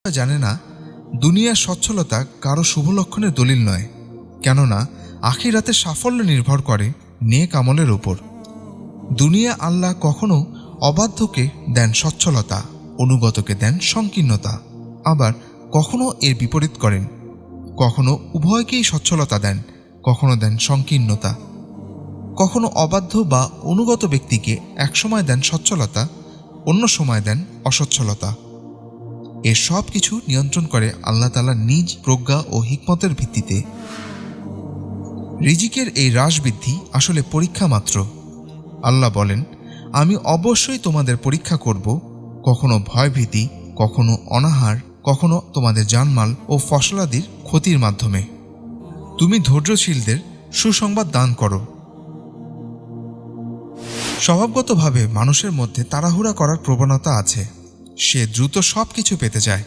জানে না দুনিয়ার সচ্ছলতা কারো শুভ লক্ষণের দলিল নয়, কেননা আখিরাতের সাফল্য নির্ভর করে নেক আমলের উপর। দুনিয়া আল্লাহ কখনো অবাধ্যকে দেন সচ্ছলতা, অনুগতকে দেন সংকীর্ণতা, আবার কখনো এর বিপরীত করেন। কখনো উভয়কেই সচ্ছলতা দেন, কখনো দেন সংকীর্ণতা। কখনো অবাধ্য বা অনুগত ব্যক্তিকে একসময় দেন সচ্ছলতা, অন্য সময় দেন অসচ্ছলতা। এর সব কিছু নিয়ন্ত্রণ করে আল্লাহ তাআলা নিজ প্রজ্ঞা ও হিকমতের ভিত্তিতে। রিজিকের এই হ্রাস বৃদ্ধি আসলে পরীক্ষা মাত্র। আল্লাহ বলেন, আমি অবশ্যই তোমাদের পরীক্ষা করব, কখনো ভয়ভীতি, কখনো অনাহার, কখনো তোমাদের জানমাল ও ফসলাদির ক্ষতির মাধ্যমে। তুমি ধৈর্যশীলদের সুসংবাদ দান করো। স্বভাবগতভাবে মানুষের মধ্যে তাড়াহুড়া করার প্রবণতা আছে। সে দ্রুত সব কিছু পেতে চায়।